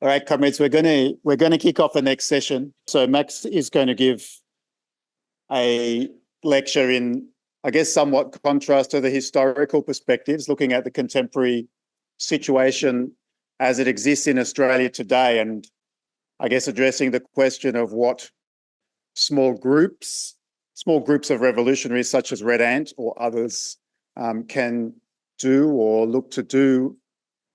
All right, comrades, we're going to kick off the next session. So Max is going to give a lecture in, I guess, somewhat contrast to the historical perspectives, looking at the contemporary situation as it exists in Australia today, and I guess addressing the question of what small groups of revolutionaries such as Red Ant or others can do or look to do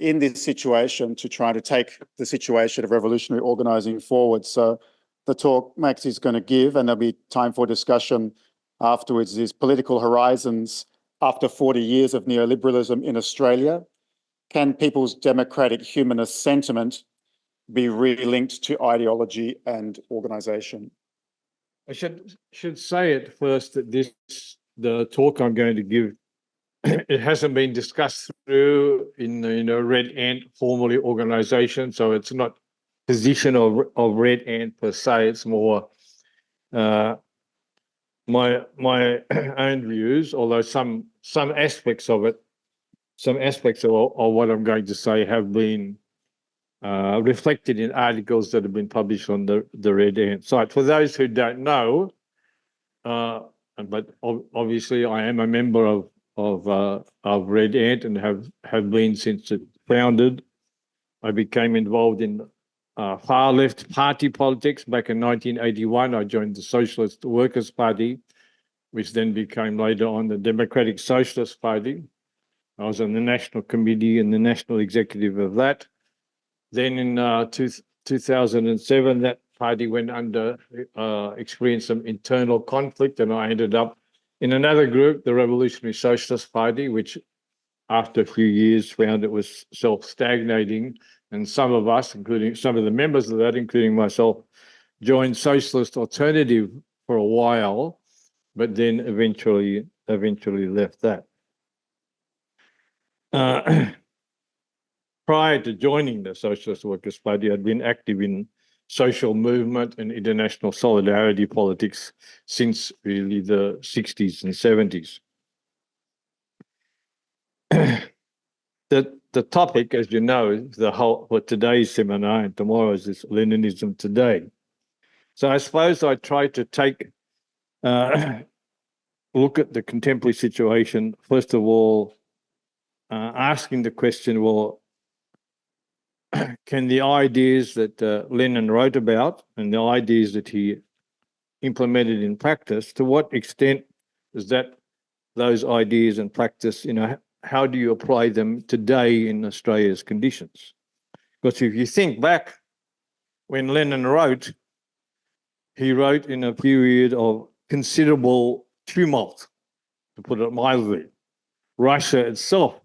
in this situation to try to take the situation of revolutionary organising forward. So the talk Max is going to give, and there'll be time for discussion afterwards, is Political Horizons After 40 Years of Neoliberalism in Australia. Can people's democratic humanist sentiment be relinked to ideology and organisation? I should say at first that the talk I'm going to give, it hasn't been discussed through in Red Ant formally organisation, so it's not position of Red Ant per se. It's more my own views, although some aspects of it, some aspects of what I'm going to say have been reflected in articles that have been published on the Red Ant site. For those who don't know, but obviously I am a member of Red Ant and have been since it founded. I became involved in far left party politics back in 1981. I joined the Socialist Workers' Party, which then became later on the Democratic Socialist Party. I was on the National Committee and the National Executive of that. Then in 2007, that party went under, experienced some internal conflict, and I ended up in another group, the Revolutionary Socialist Party, which after a few years found it was self-stagnating, and some of us, including some of the members of that, including myself, joined Socialist Alternative for a while, but then eventually left that. Prior to joining the Socialist Workers' Party, I'd been active in social movement and international solidarity politics since really the 60s and 70s. The topic, as you know, is for today's seminar and tomorrow's is Leninism Today. So I suppose I try to take look at the contemporary situation, first of all, asking the question, well, can the ideas that Lenin wrote about and the ideas that he implemented in practice, to what extent is those ideas and practice, how do you apply them today in Australia's conditions? Because if you think back when Lenin wrote, he wrote in a period of considerable tumult, to put it mildly. Russia itself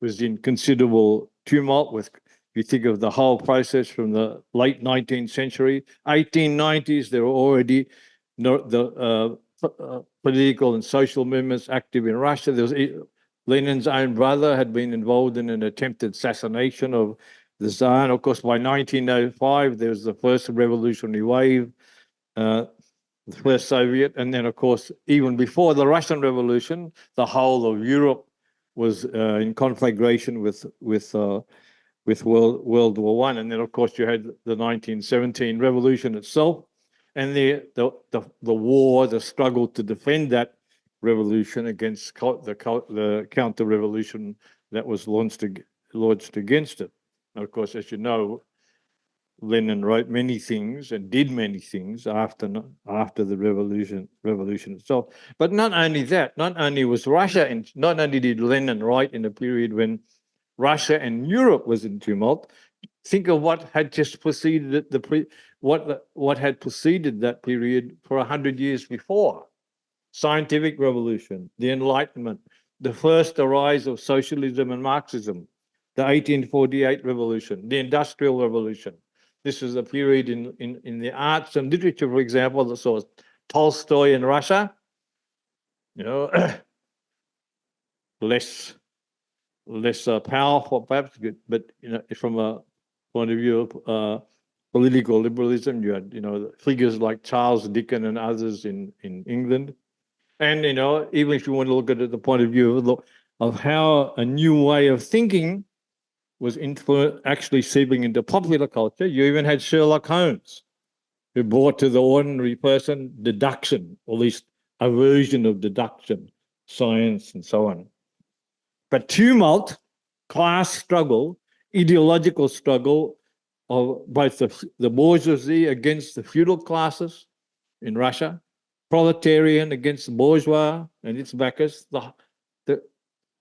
was in considerable tumult with, you think of the whole process from the late 19th century, 1890s, there were already the political and social movements active in Russia. There was Lenin's own brother had been involved in an attempted assassination of the Tsar. And of course, by 1905, there was the first revolutionary wave, the first Soviet. And then, of course, even before the Russian Revolution, the whole of Europe was in conflagration with World War I. And then, of course, you had the 1917 revolution itself, and the war, the struggle to defend that revolution against the counter-revolution that was launched against it. And of course, as you know, Lenin wrote many things and did many things after the revolution itself. But not only that, not only was Russia, and not only did Lenin write in a period when Russia and Europe was in tumult. Think of what had just preceded what had preceded that period for 100 years before. Scientific revolution, the Enlightenment, the first rise of socialism and Marxism, the 1848 revolution, the Industrial Revolution. This is a period in the arts and literature, for example, that saw Tolstoy in Russia, less powerful, perhaps, but from a point of view of political liberalism, you had figures like Charles Dickens and others in England, and even if you want to look at it at the point of view of how a new way of thinking was actually seeping into popular culture. You even had Sherlock Holmes, who brought to the ordinary person deduction, or at least a version of deduction, science, and so on. But tumult, class struggle, ideological struggle of both the bourgeoisie against the feudal classes in Russia, proletarian against the bourgeois and its backers.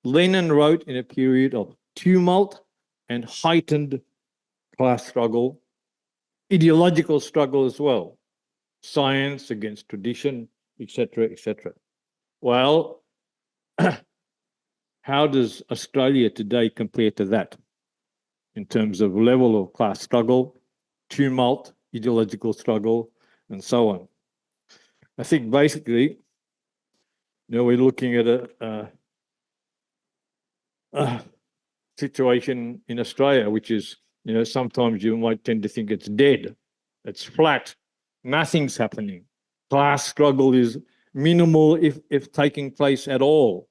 Lenin wrote in a period of tumult and heightened class struggle, ideological struggle as well, science against tradition, etc., etc. Well, how does Australia today compare to that in terms of level of class struggle, tumult, ideological struggle, and so on? I think basically, we're looking at a situation in Australia, which is, sometimes you might tend to think it's dead, it's flat, nothing's happening. Class struggle is minimal if taking place at all.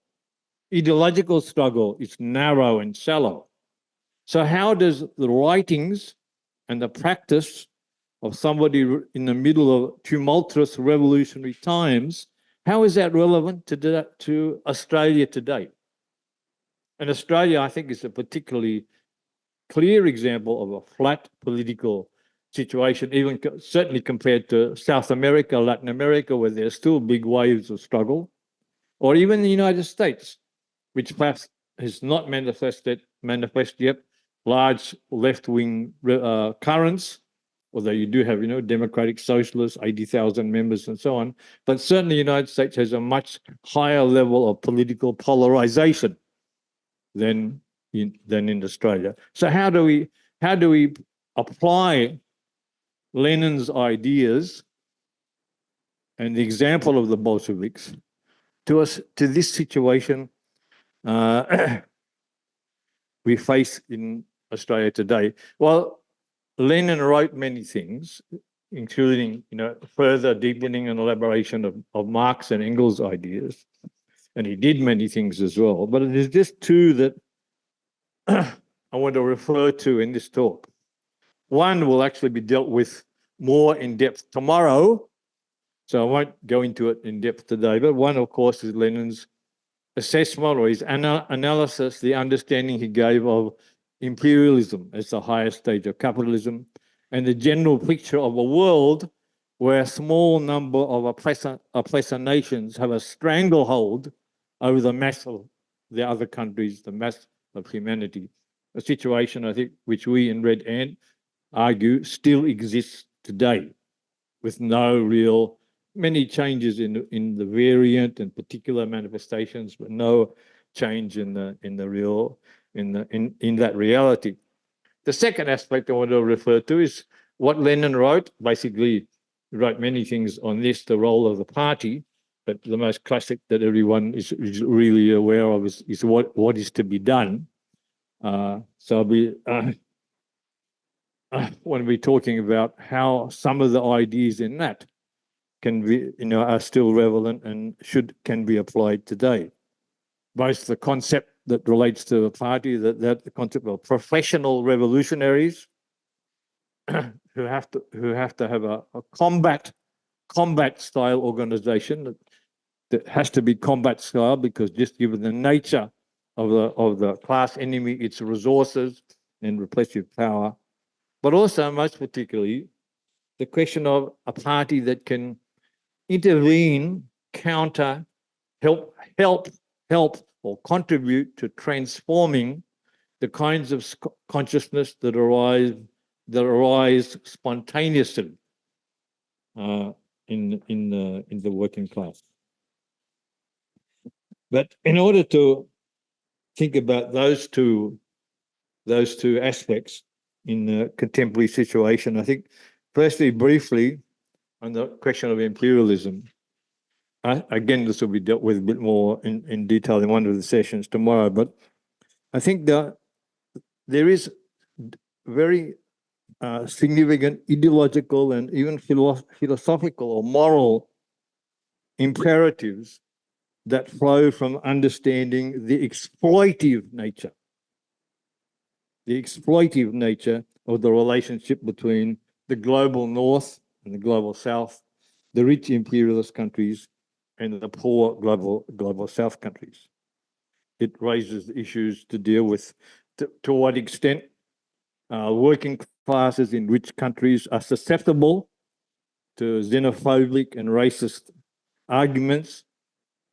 Ideological struggle is narrow and shallow. So how does the writings and the practice of somebody in the middle of tumultuous revolutionary times, how is that relevant to Australia today? And Australia, I think, is a particularly clear example of a flat political situation, even certainly compared to South America, Latin America, where there's still big waves of struggle, or even the United States, which perhaps has not manifest yet large left-wing currents, although you do have, democratic socialists, 80,000 members and so on. But certainly the United States has a much higher level of political polarization than in Australia. So how do we apply Lenin's ideas and the example of the Bolsheviks to this situation we face in Australia today? Well, Lenin wrote many things, including, further deepening and elaboration of Marx and Engels' ideas. And he did many things as well. But it is just two that I want to refer to in this talk. One will actually be dealt with more in depth tomorrow, so I won't go into it in depth today. But one, of course, is Lenin's assessment or his analysis, the understanding he gave of imperialism as the highest stage of capitalism, and the general picture of a world where a small number of oppressor nations have a stranglehold over the mass of the other countries, the mass of humanity. A situation, I think, which we in Red Ant argue still exists today, with many changes in the variant and particular manifestations, but no change in that reality. The second aspect I want to refer to is what Lenin wrote. Basically, he wrote many things on this, the role of the party, but the most classic that everyone is really aware of is what is to be done. So I'll be want to be talking about how some of the ideas in that can be, are still relevant and can be applied today. Both the concept that relates to a party, that the concept of professional revolutionaries who have to have a combat style organization that has to be combat style, because just given the nature of the class enemy, its resources and repressive power, but also most particularly the question of a party that can intervene, counter, help or contribute to transforming the kinds of consciousness that arise spontaneously in the working class. But in order to think about those two aspects in the contemporary situation, I think firstly, briefly, on the question of imperialism. Again, this will be dealt with a bit more in detail in one of the sessions tomorrow, but I think that there is very significant ideological and even philosophical or moral imperatives that flow from understanding the exploitive nature the exploitive nature of the relationship between the global North and the global South, the rich imperialist countries and the poor global South countries. It raises issues to deal with to what extent working classes in rich countries are susceptible to xenophobic and racist arguments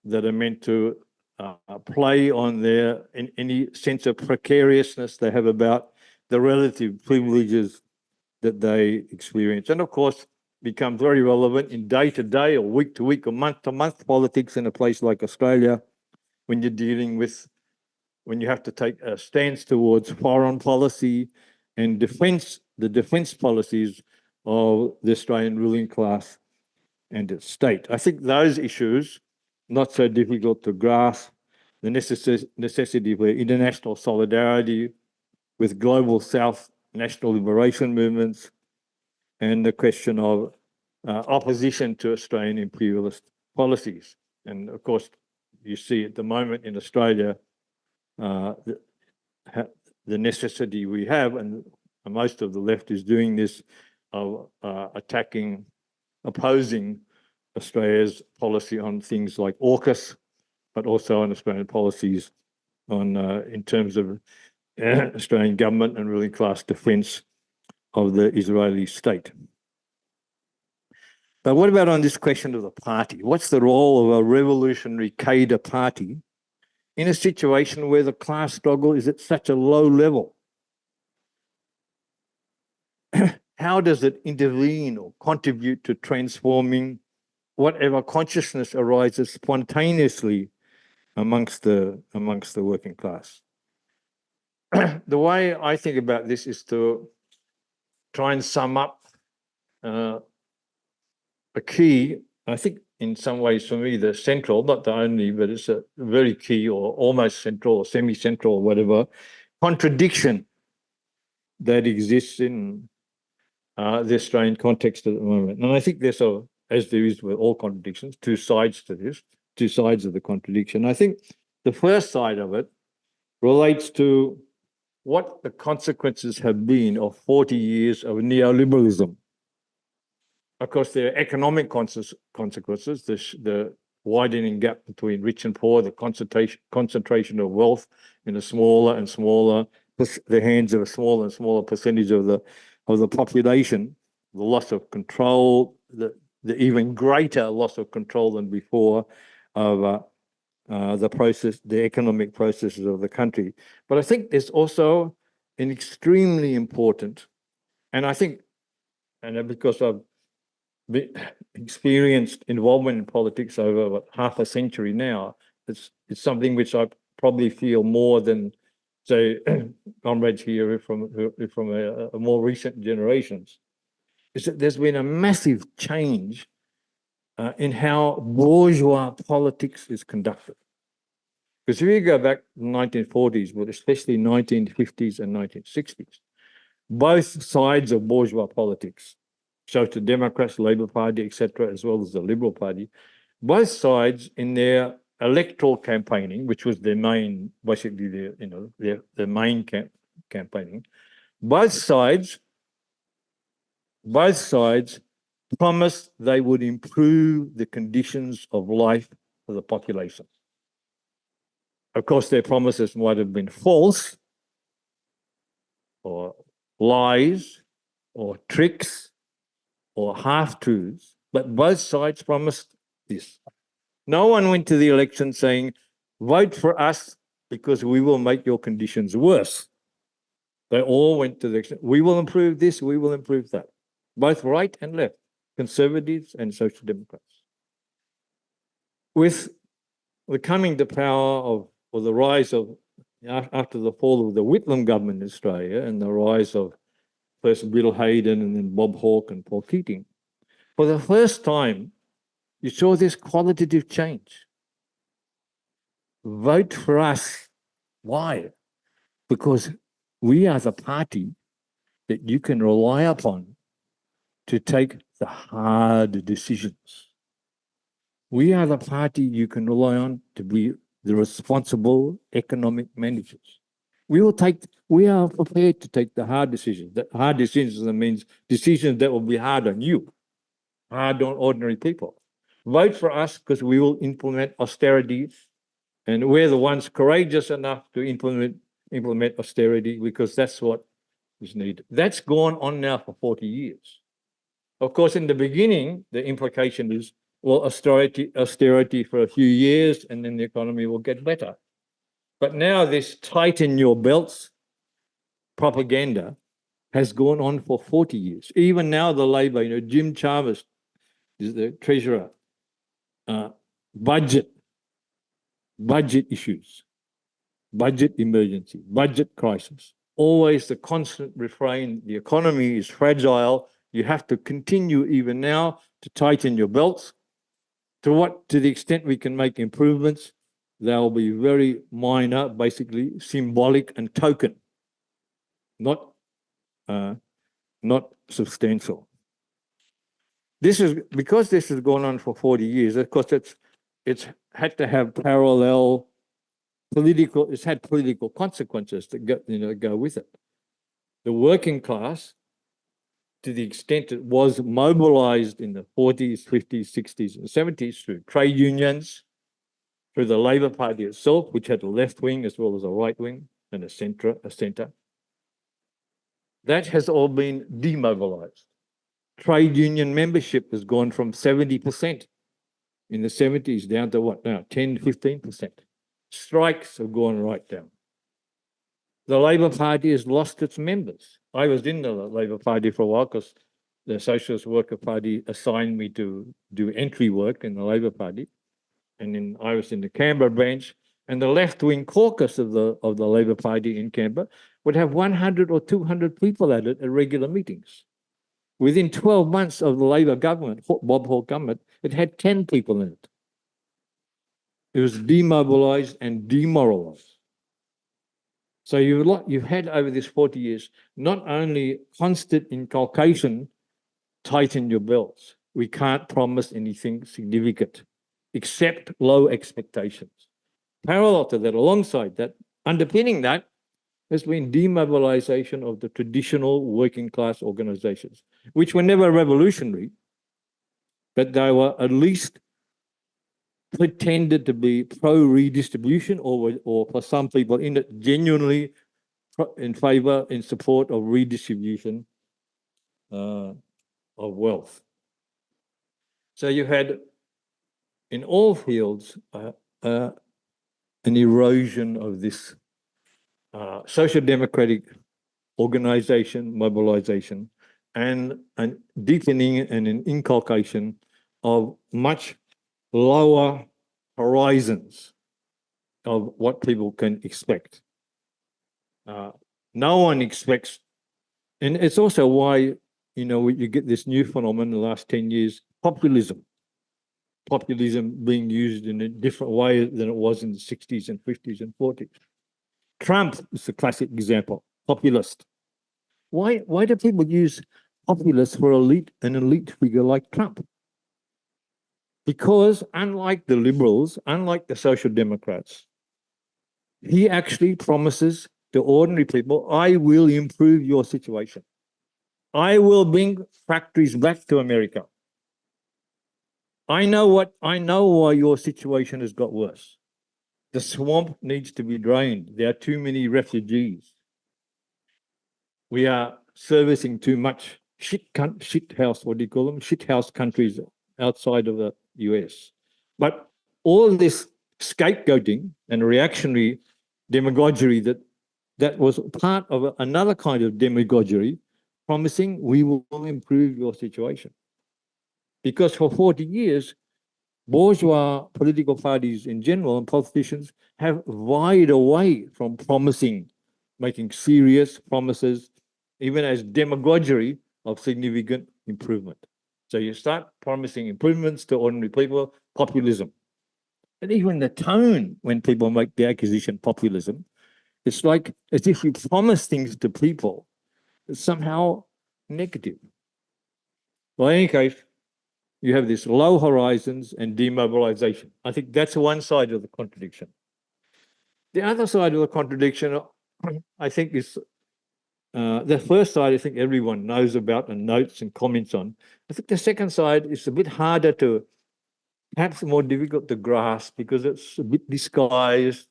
that are meant to play on their any sense of precariousness they have about the relative privileges that they experience. And of course, becomes very relevant in day-to-day or week-to-week or month-to-month politics in a place like Australia when you're dealing with, when you have to take a stance towards foreign policy and the defence policies of the Australian ruling class and its state. I think those issues, not so difficult to grasp, the necessity for international solidarity with global South national liberation movements, and the question of opposition to Australian imperialist policies. And of course, you see at the moment in Australia, the necessity we have, and most of the left is doing this, of opposing Australia's policy on things like AUKUS, but also on Australian policies on in terms of Australian government and ruling class defence of the Israeli state. But what about on this question of the party? What's the role of a revolutionary cadre party in a situation where the class struggle is at such a low level? How does it intervene or contribute to transforming whatever consciousness arises spontaneously amongst the working class? The way I think about this is to try and sum up a key, I think in some ways for me, the central, not the only, but it's a very key or almost central or semi-central or whatever, contradiction that exists in the Australian context at the moment. And I think there's, as there is with all contradictions, two sides to this, two sides of the contradiction. I think the first side of it relates to what the consequences have been of 40 years of neoliberalism. Of course, there are economic consequences, the widening gap between rich and poor, the concentration of wealth in a smaller and smaller, the hands of a smaller and smaller percentage of the population, the loss of control, the even greater loss of control than before of the economic processes of the country. But I think there's also an extremely important, and I think, and because I've experienced involvement in politics over about half a century now, it's something which I probably feel more than, say, comrades here from a more recent generations, is that there's been a massive change in how bourgeois politics is conducted. Because if you go back to the 1940s, but especially 1950s and 1960s, both sides of bourgeois politics, Social Democrats, Labour Party, etc., as well as the Liberal Party, both sides in their electoral campaigning, which was their main, basically their main campaigning, both sides promised they would improve the conditions of life for the population. Of course, their promises might have been false, or lies, or tricks, or half-truths, but both sides promised this. No one went to the election saying, vote for us because we will make your conditions worse. They all went to the election, we will improve this, we will improve that. Both right and left, conservatives and social democrats. With the coming to power or the rise of, after the fall of the Whitlam government in Australia and the rise of first Bill Hayden and then Bob Hawke and Paul Keating, for the first time, you saw this qualitative change. Vote for us. Why? Because we are the party that you can rely upon to take the hard decisions. We are the party you can rely on to be the responsible economic managers. We are prepared to take the hard decisions. The hard decisions means decisions that will be hard on you, hard on ordinary people. Vote for us because we will implement austerity, and we're the ones courageous enough to implement austerity because that's what is needed. That's gone on now for 40 years. Of course, in the beginning, the implication is, well, austerity for a few years, and then the economy will get better. But now this tighten your belts propaganda has gone on for 40 years. Even now, the Labour, Jim Chalmers is the treasurer. Budget issues, budget emergency, budget crisis. Always the constant refrain, the economy is fragile. You have to continue even now to tighten your belts. To the extent we can make improvements, they'll be very minor, basically symbolic and token, not substantial. This is because this has gone on for 40 years. Of course, it's had to have parallel political. It's had political consequences that go with it. The working class, to the extent it was mobilized in the 40s, 50s, 60s, and 70s through trade unions, through the Labour Party itself, which had a left wing as well as a right wing and a centre. That has all been demobilized. Trade union membership has gone from 70% in the 70s down to what now? 10, 15%. Strikes have gone right down. The Labour Party has lost its members. I was in the Labour Party for a while because the Socialist Worker Party assigned me to do entry work in the Labour Party. And then I was in the Canberra branch, and the left-wing caucus of the Labour Party in Canberra would have 100 or 200 people at it at regular meetings. Within 12 months of the Labour government, Bob Hawke government, it had 10 people in it. It was demobilised and demoralised. So you've had over this 40 years, not only constant inculcation, tighten your belts. We can't promise anything significant, except low expectations. Parallel to that, alongside that, underpinning that, has been demobilisation of the traditional working class organisations, which were never revolutionary, but they were at least pretended to be pro-redistribution, or for some people in it, genuinely in favour, in support of redistribution of wealth. So you had, in all fields, an erosion of this social democratic organisation, mobilisation, and a deepening and an inculcation of much lower horizons of what people can expect. No one expects, and it's also why, you get this new phenomenon in the last 10 years, populism being used in a different way than it was in the 60s and 50s and 40s. Trump is a classic example, populist. Why do people use populist for an elite figure like Trump? Because unlike the liberals, unlike the social democrats, he actually promises to ordinary people, I will improve your situation. I will bring factories back to America. I know why your situation has got worse. The swamp needs to be drained. There are too many refugees. We are servicing too much shit house, what do you call them? Shit house countries outside of the US. But all this scapegoating and reactionary demagoguery that was part of another kind of demagoguery, promising we will improve your situation. Because for 40 years, bourgeois political parties in general and politicians have vied away from making serious promises, even as demagoguery of significant improvement. So you start promising improvements to ordinary people, populism. And even the tone when people make the accusation populism, it's like as if you promise things to people that's somehow negative. Well, in any case, you have this low horizons and demobilization. I think that's one side of the contradiction. The other side of the contradiction I think is the first side, I think everyone knows about and notes and comments on. I think the second side is a bit harder to, perhaps more difficult to grasp because it's a bit disguised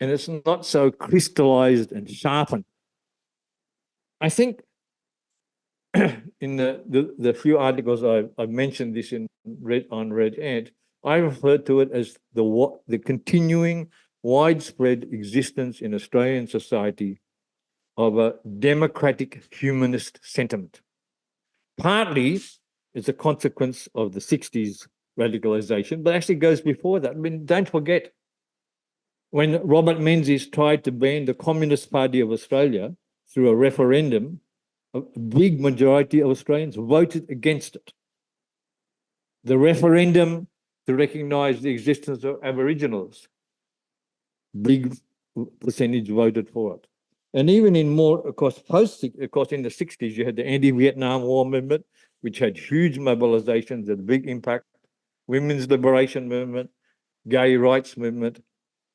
and it's not so crystallized and sharpened. I think in the few articles I've mentioned this on Red Ant, I refer to it as the continuing widespread existence in Australian society of a democratic humanist sentiment. Partly it's a consequence of the 60s radicalization, but actually goes before that. I mean, don't forget, when Robert Menzies tried to ban the Communist Party of Australia through a referendum, a big majority of Australians voted against it. The referendum to recognise the existence of Aboriginals, big percentage voted for it. And even in more, of course, in the 60s, you had the anti-Vietnam War movement, which had huge mobilizations and big impact, women's liberation movement, gay rights movement.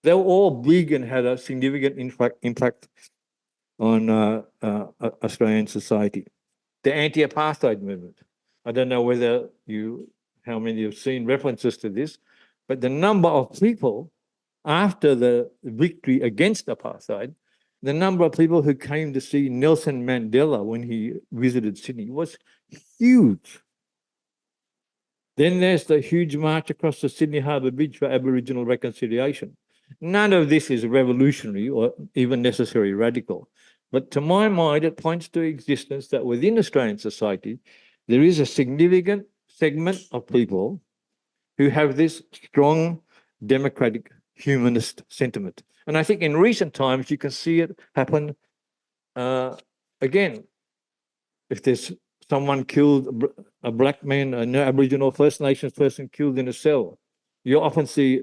They were all big and had a significant impact on Australian society. The anti-apartheid movement. I don't know how many have seen references to this, but the number of people after the victory against apartheid, the number of people who came to see Nelson Mandela when he visited Sydney was huge. Then there's the huge march across the Sydney Harbour Bridge for Aboriginal reconciliation. None of this is revolutionary or even necessarily radical. But to my mind, it points to existence that within Australian society, there is a significant segment of people who have this strong democratic humanist sentiment. And I think in recent times, you can see it happen again. If there's someone killed, a black man, an Aboriginal First Nations person killed in a cell, you often see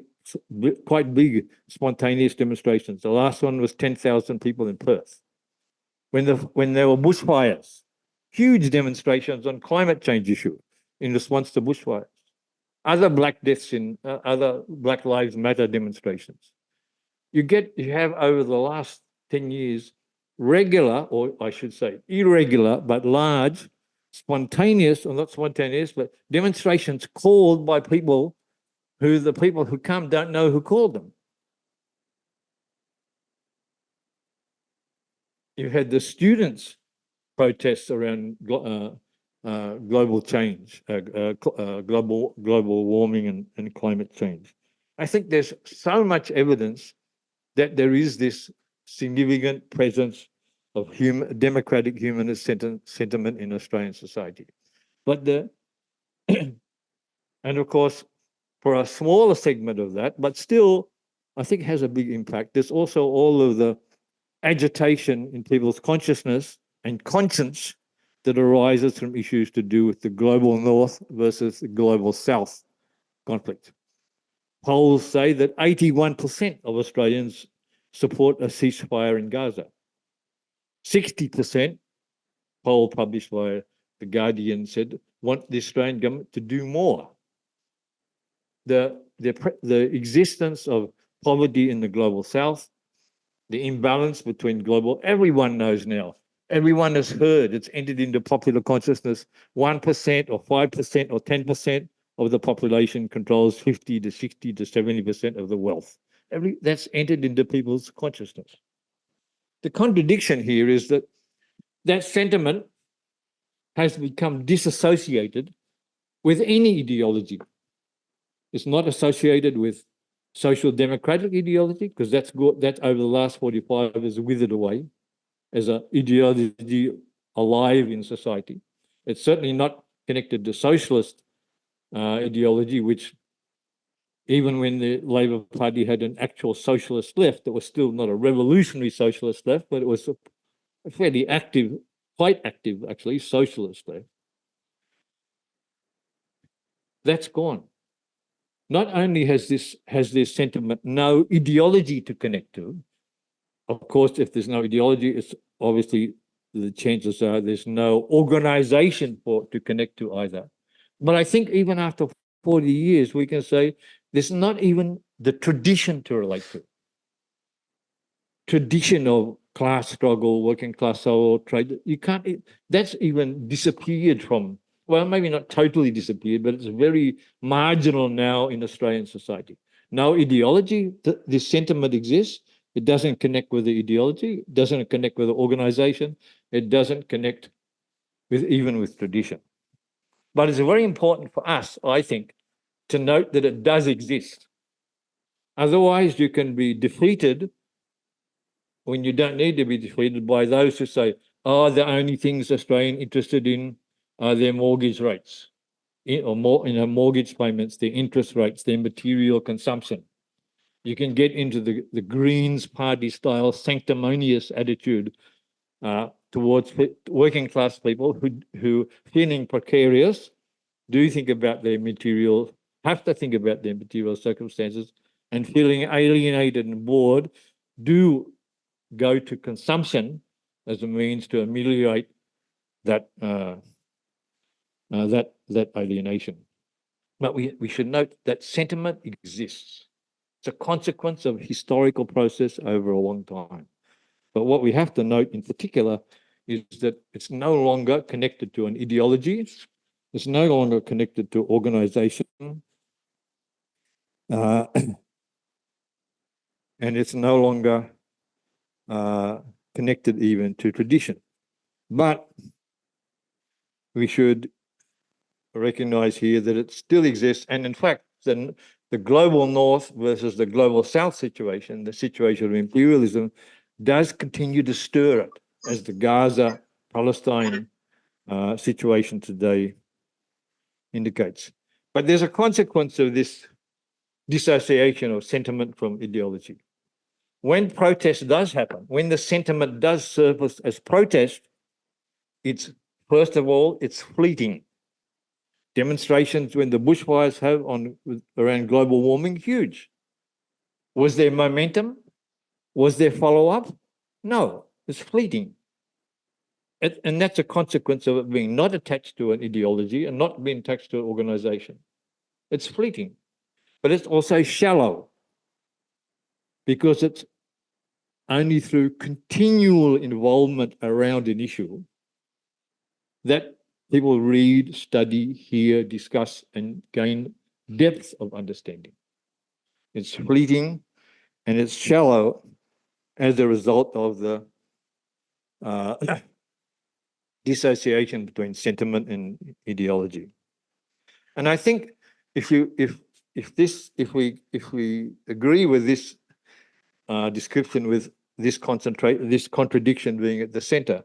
quite big spontaneous demonstrations. The last one was 10,000 people in Perth. When there were bushfires, huge demonstrations on climate change issue in response to bushfires. Other black deaths in other Black Lives Matter demonstrations. You have over the last 10 years regular, or I should say irregular, but large, spontaneous, or not spontaneous, but demonstrations called by people who the people who come don't know who called them. You had the students' protests around global change, global warming and climate change. I think there's so much evidence that there is this significant presence of democratic humanist sentiment in Australian society. But and of course, for a smaller segment of that, but still, I think has a big impact. There's also all of the agitation in people's consciousness and conscience that arises from issues to do with the global north versus the global south conflict. Polls say that 81% of Australians support a ceasefire in Gaza. 60%, poll published by The Guardian said, want the Australian government to do more. The existence of poverty in the global south, the imbalance between everyone knows now, everyone has heard, it's entered into popular consciousness, 1% or 5% or 10% of the population controls 50 to 60 to 70% of the wealth. That's entered into people's consciousness. The contradiction here is that that sentiment has become disassociated with any ideology. It's not associated with social democratic ideology, because that over the last 45 has withered away as an ideology alive in society. It's certainly not connected to socialist ideology, which even when the Labor Party had an actual socialist left, it was still not a revolutionary socialist left, but it was a fairly active, quite active actually, socialist left. That's gone. Not only has this sentiment no ideology to connect to, of course, if there's no ideology, it's obviously the chances are there's no organization to connect to either. But I think even after 40 years, we can say there's not even the tradition to relate to. Tradition of class struggle, working class struggle, trade. You can't, that's even disappeared from, well, maybe not totally disappeared, but it's very marginal now in Australian society. No ideology, this sentiment exists. It doesn't connect with the ideology, it doesn't connect with the organization, it doesn't connect with even with tradition. But it's very important for us, I think, to note that it does exist. Otherwise, you can be defeated when you don't need to be defeated by those who say, oh, the only things Australians interested in are their mortgage rates, or mortgage payments, their interest rates, their material consumption. You can get into the Greens party style sanctimonious attitude towards working class people who feeling precarious, do think about their material, have to think about their material circumstances, and feeling alienated and bored, do go to consumption as a means to ameliorate that that alienation. But we should note that sentiment exists. It's a consequence of historical process over a long time. But what we have to note in particular is that it's no longer connected to an ideology. It's no longer connected to organization. And it's no longer connected even to tradition. But we should recognize here that it still exists. And in fact, the global north versus the global south situation, the situation of imperialism, does continue to stir it, as the Gaza, Palestine situation today indicates. But there's a consequence of this dissociation of sentiment from ideology. When protest does happen, when the sentiment does surface as protest, it's, first of all, it's fleeting. Demonstrations when the bushfires have around global warming, huge. Was there momentum? Was there follow-up? No, it's fleeting. And that's a consequence of it being not attached to an ideology and not being attached to an organization. It's fleeting, but it's also shallow because it's only through continual involvement around an issue that people read, study, hear, discuss, and gain depth of understanding. It's fleeting and it's shallow as a result of the dissociation between sentiment and ideology. And I think if we agree with this description, with this contradiction being at the center,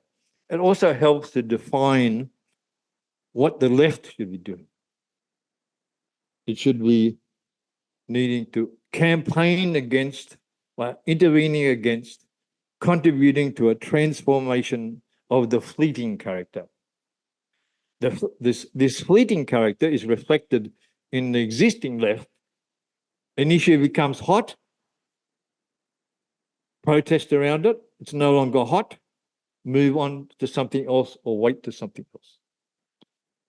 it also helps to define what the left should be doing. It should be needing to campaign against, intervening against, contributing to a transformation of the fleeting character. This fleeting character is reflected in the existing left. An issue becomes hot, protest around it, it's no longer hot, move on to something else or wait to something else.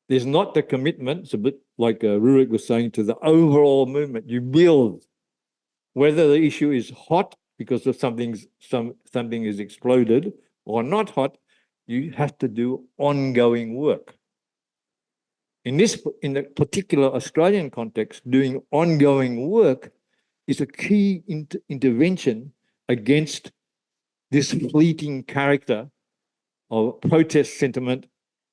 There's not the commitment, it's a bit like Rurik was saying, to the overall movement. You build, whether the issue is hot because of something is exploded or not hot, you have to do ongoing work. In the particular Australian context, doing ongoing work is a key intervention against this fleeting character of protest sentiment,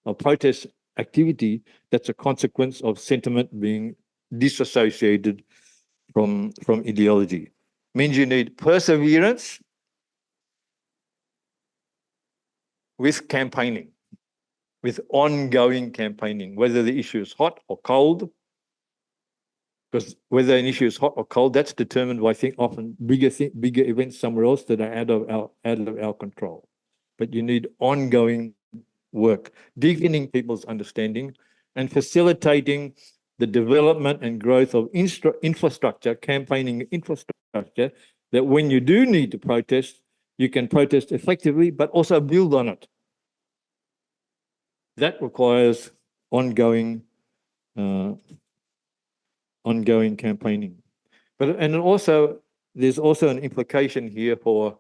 of protest activity that's a consequence of sentiment being disassociated from ideology. Means you need perseverance with campaigning, with ongoing campaigning, whether the issue is hot or cold, because whether an issue is hot or cold, that's determined by, I think, often bigger events somewhere else that are out of our control. But you need ongoing work, deepening people's understanding and facilitating the development and growth of infrastructure, campaigning infrastructure, that when you do need to protest, you can protest effectively, but also build on it. That requires ongoing campaigning. But there's also an implication here for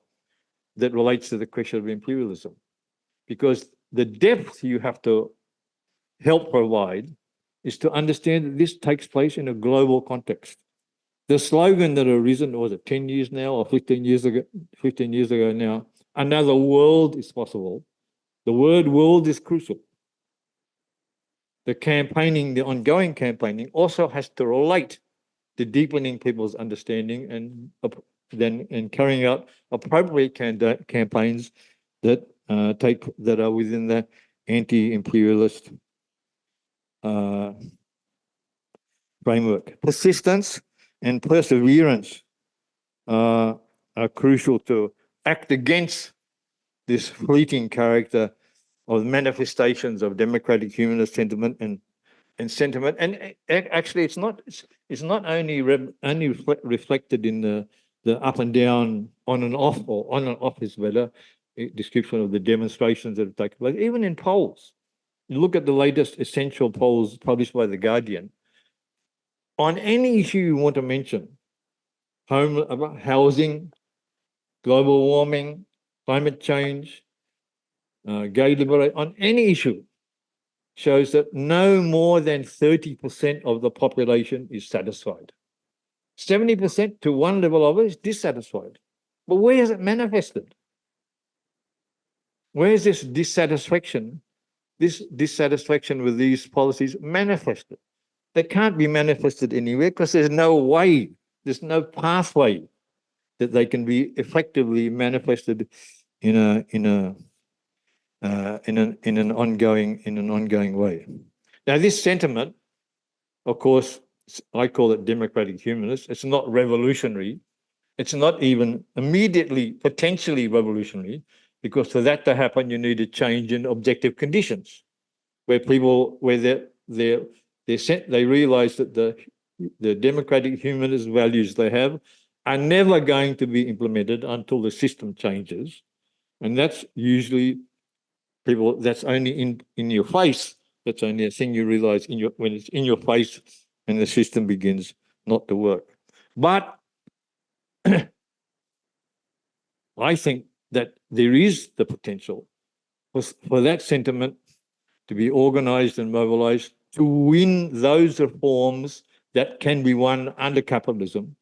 that relates to the question of imperialism, because the depth you have to help provide is to understand that this takes place in a global context. The slogan that arisen, was it 10 years now or 15 years ago now, another world is possible. The word world is crucial. The campaigning, the ongoing campaigning also has to relate to deepening people's understanding and carrying out appropriate campaigns that are within the anti-imperialist framework. Persistence and perseverance are crucial to act against this fleeting character of manifestations of democratic humanist sentiment and sentiment. And actually, it's not only reflected in the up and down, on and off, or on and off is better description of the demonstrations that have taken place, even in polls. You look at the latest essential polls published by The Guardian. On any issue you want to mention, housing, global warming, climate change, gay liberation, on any issue, shows that no more than 30% of the population is satisfied. 70% to one level of it is dissatisfied. But where is it manifested? Where is this dissatisfaction with these policies manifested? They can't be manifested anywhere because there's no way, there's no pathway that they can be effectively manifested in an ongoing way. Now, this sentiment, of course, I call it democratic humanist. It's not revolutionary. It's not even immediately potentially revolutionary, because for that to happen, you need a change in objective conditions, where they realize that the democratic humanist values they have are never going to be implemented until the system changes. And that's usually that's only in your face. That's only a thing you realize when it's in your face and the system begins not to work. But I think that there is the potential for that sentiment to be organized and mobilized to win those reforms that can be won under capitalism,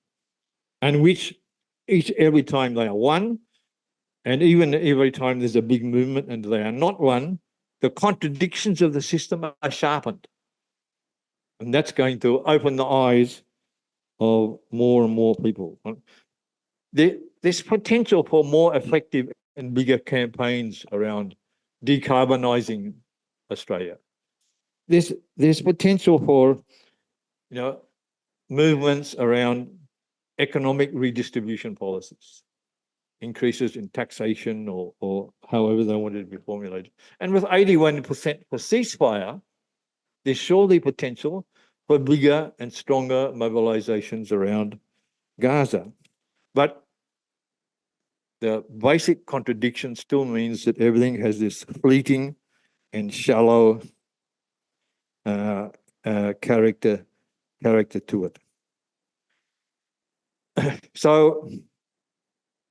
and which every time they are won, and even every time there's a big movement and they are not won, the contradictions of the system are sharpened. And that's going to open the eyes of more and more people. There's potential for more effective and bigger campaigns around decarbonising Australia. There's potential for, movements around economic redistribution policies, increases in taxation or however they wanted to be formulated. And with 81% for ceasefire, there's surely potential for bigger and stronger mobilizations around Gaza. But the basic contradiction still means that everything has this fleeting and shallow character to it. So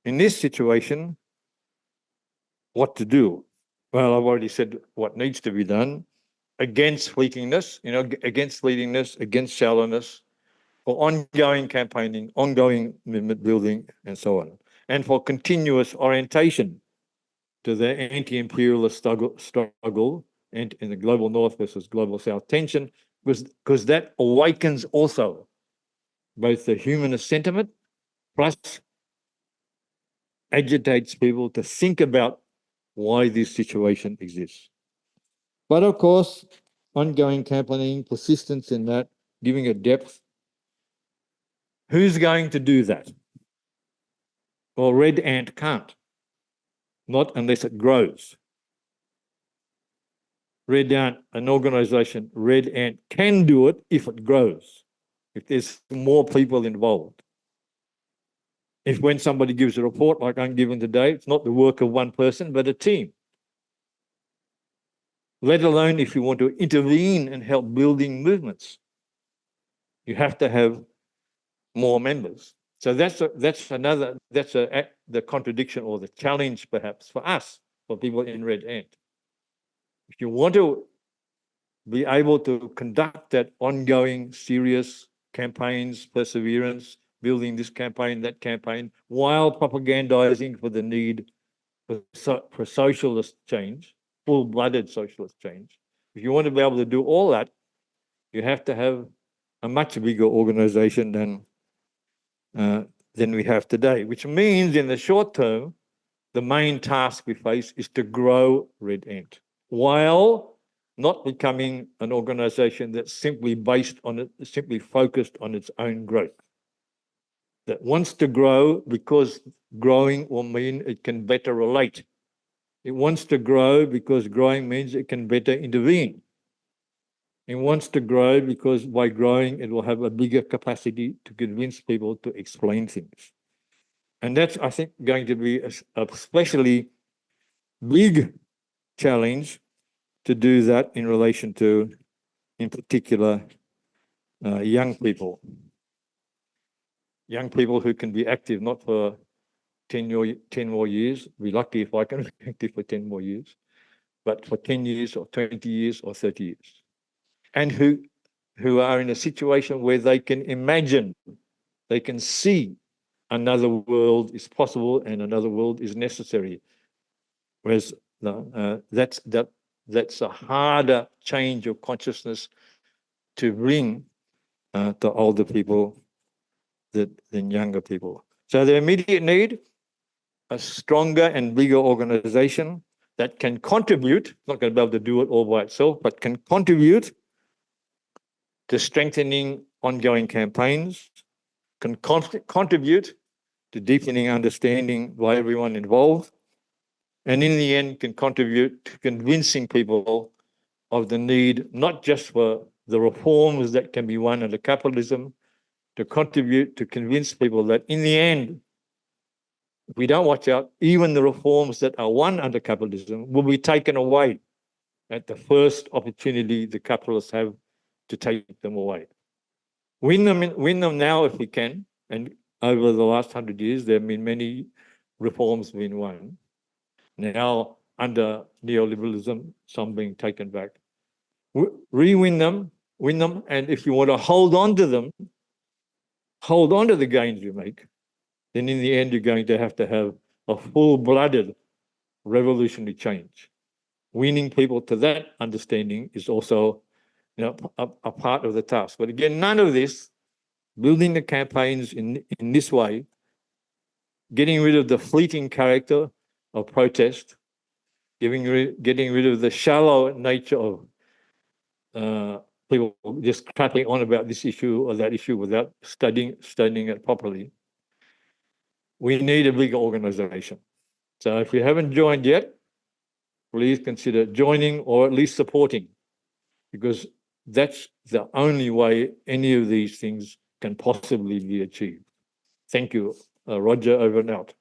in this situation, what to do? Well, I've already said what needs to be done against fleetingness, against shallowness, for ongoing campaigning, ongoing movement building, and so on, and for continuous orientation to the anti-imperialist struggle and in the global north versus global south tension, because that awakens also both the humanist sentiment plus agitates people to think about why this situation exists. But of course, ongoing campaigning, persistence in that, giving it depth. Who's going to do that? Well, Red Ant can't, not unless it grows. Red Ant, an organisation, Red Ant can do it if it grows, if there's more people involved. If when somebody gives a report like I'm giving today, it's not the work of one person, but a team. Let alone if you want to intervene and help building movements. You have to have more members. So that's the contradiction or the challenge perhaps for us, for people in Red Ant. If you want to be able to conduct that ongoing, serious campaigns, perseverance, building this campaign, that campaign, while propagandizing for the need for socialist change, full-blooded socialist change. If you want to be able to do all that, you have to have a much bigger organization than we have today, which means in the short term, the main task we face is to grow Red Ant, while not becoming an organization that's simply simply focused on its own growth. That wants to grow because growing will mean it can better relate. It wants to grow because growing means it can better intervene. It wants to grow because by growing, it will have a bigger capacity to convince people to explain things. And that's, I think, going to be a especially big challenge to do that in relation to, in particular, young people. Young people who can be active not for 10 more years, be lucky if I can be active for 10 more years, but for 10 years or 20 years or 30 years. And who are in a situation where they can imagine, they can see another world is possible and another world is necessary. Whereas that's a harder change of consciousness to bring to older people than younger people. So the immediate need, a stronger and bigger organization that can contribute, not going to be able to do it all by itself, but can contribute to strengthening ongoing campaigns, can contribute to deepening understanding by everyone involved, and in the end can contribute to convincing people of the need, not just for the reforms that can be won under capitalism, to contribute to convince people that in the end, if we don't watch out, even the reforms that are won under capitalism will be taken away at the first opportunity the capitalists have to take them away. Win them now if we can. And over the last 100 years, there have been many reforms being won. Now, under neoliberalism, some being taken back. Win them, and if you want to hold on to them, hold on to the gains you make, then in the end, you're going to have a full-blooded revolutionary change. Winning people to that understanding is also, a part of the task. But again, none of this, building the campaigns in this way, getting rid of the fleeting character of protest, getting rid of the shallow nature of people just crapping on about this issue or that issue without studying it properly. We need a bigger organization. So if you haven't joined yet, please consider joining or at least supporting, because that's the only way any of these things can possibly be achieved. Thank you. Roger, over and out.